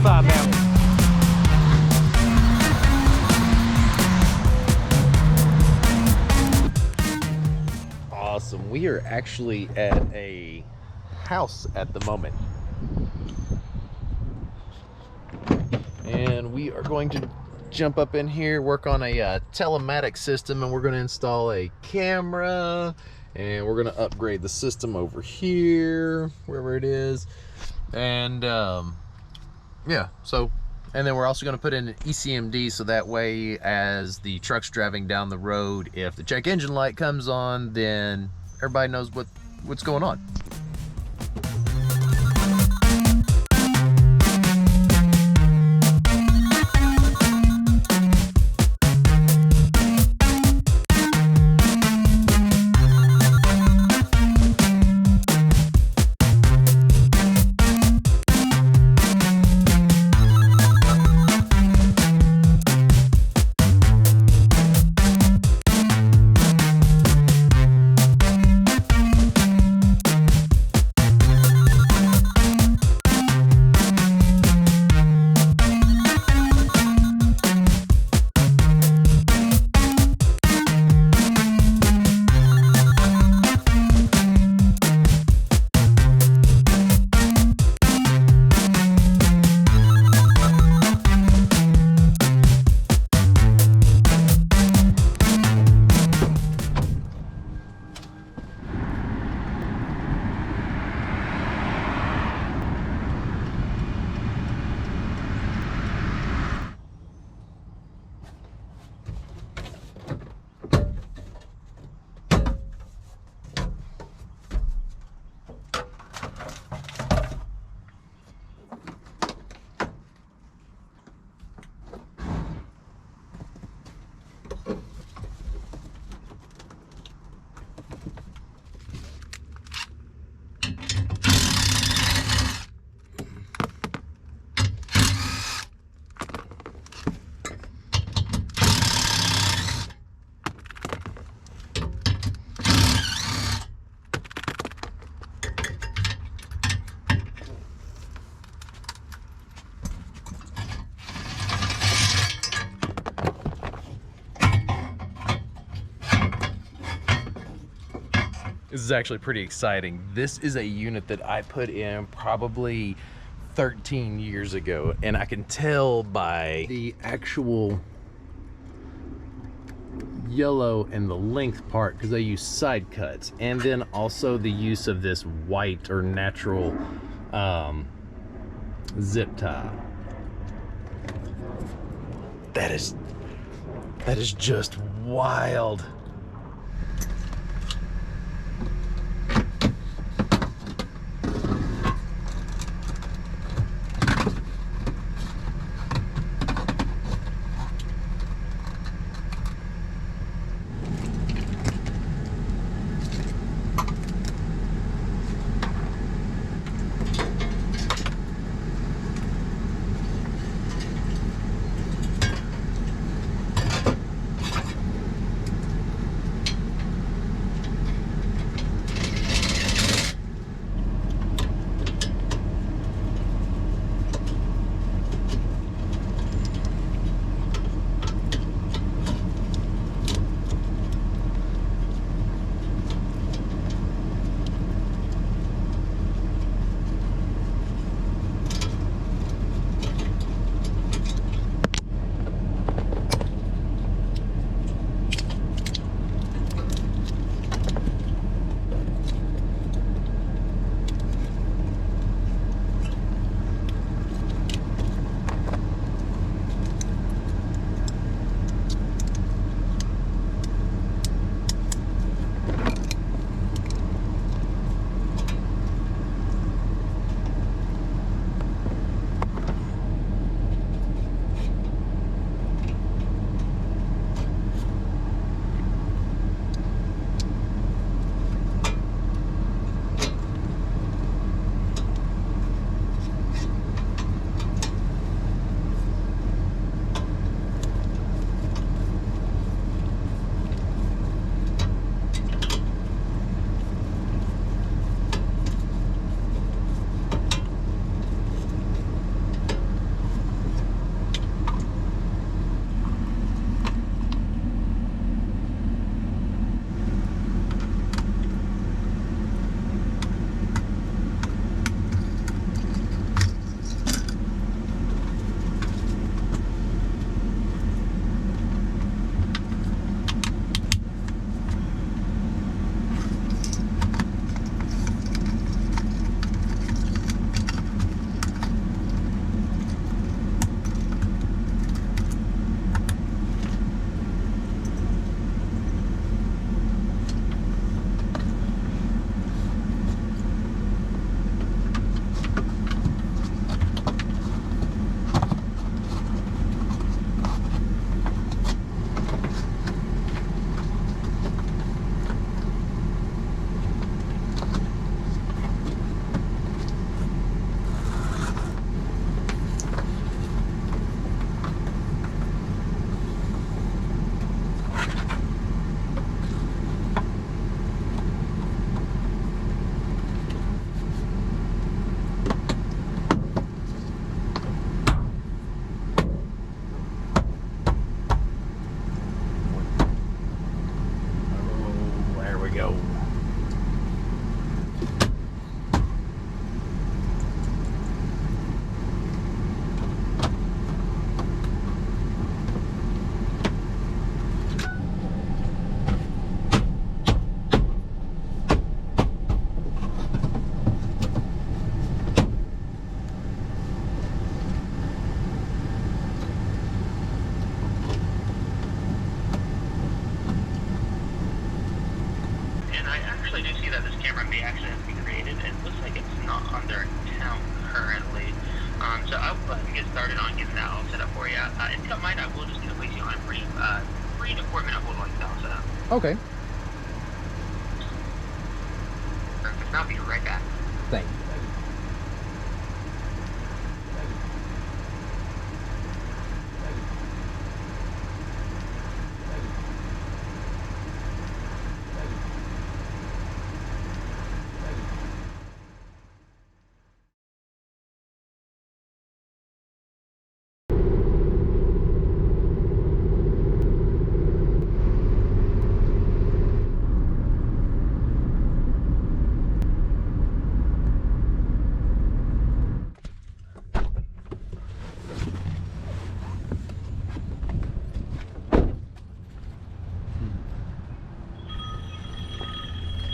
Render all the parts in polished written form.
25 now. Awesome. We are actually at a house at the moment. And we are going to jump up in here, work on a telematics system, and we're going to install a camera, and we're going to upgrade the system over here, wherever it is. And yeah, so, and then we're also going to put in an ECMD, so that way as the truck's driving down the road, if the check engine light comes on, then everybody knows what's going on. This is actually pretty exciting. This is a unit that I put in probably 13 years ago, and I can tell by the actual yellow and the length part, because they use side cuts, and then also the use of this white or natural zip tie. That is just wild. actually do see that this camera may actually have to be created. It looks like it's not on their account currently. So I will go ahead and get started on getting that all set up for you. If you don't mind, I will just need to place you on a brief 3 to 4 minute hold while I get that all set up. Okay. Perfect. I'll be right back. Thank you.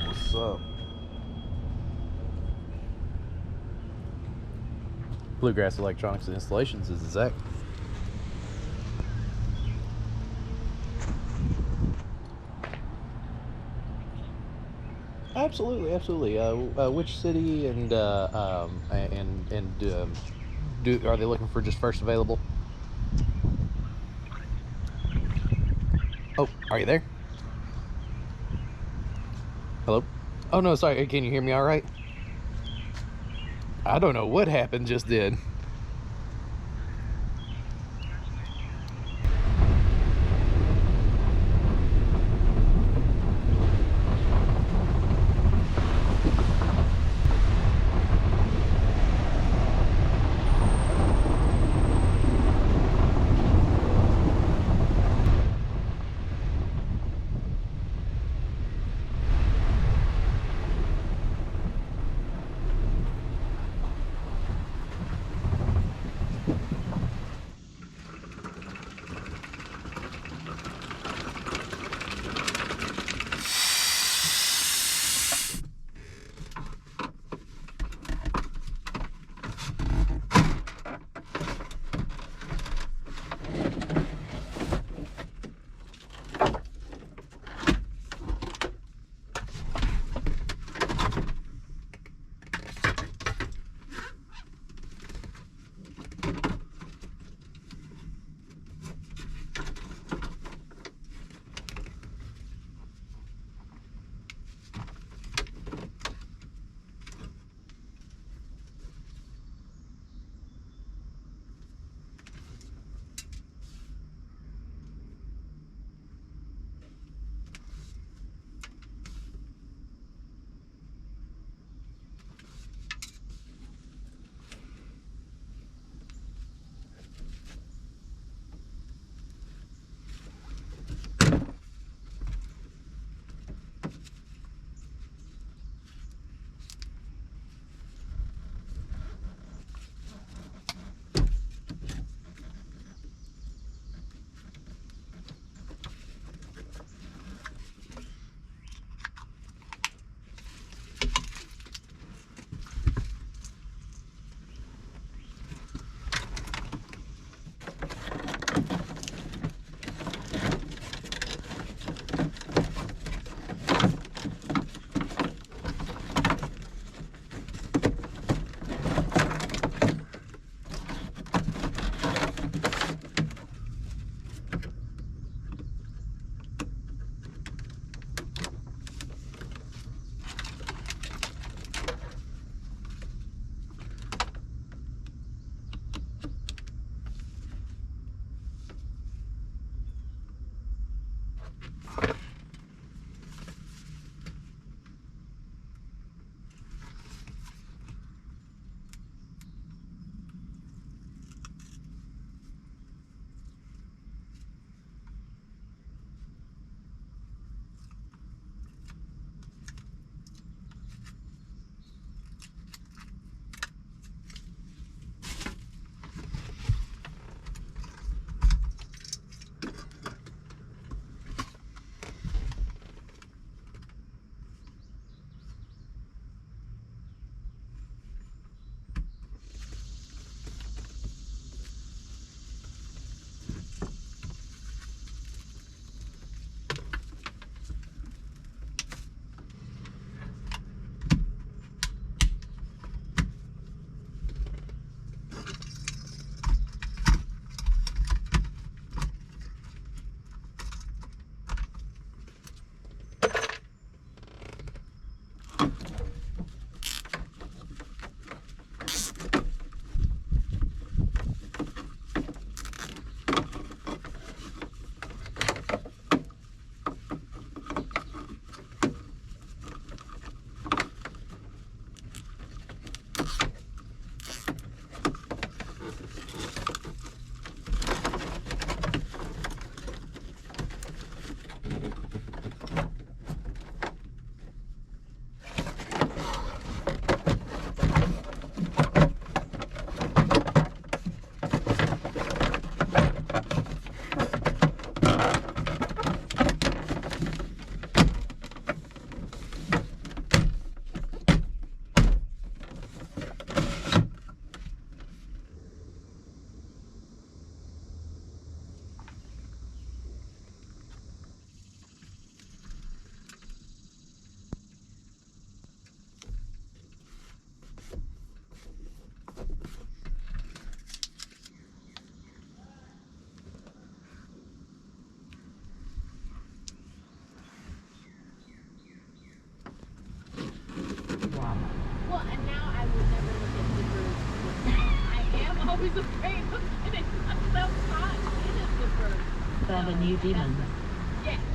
What's up? Bluegrass Electronics and Installations, this is Zach. Absolutely, absolutely. Which city and are they looking for just first available? Oh, are you there? Hello? Oh no, sorry. Can you hear me all right? I don't know what happened just then. have a new demon.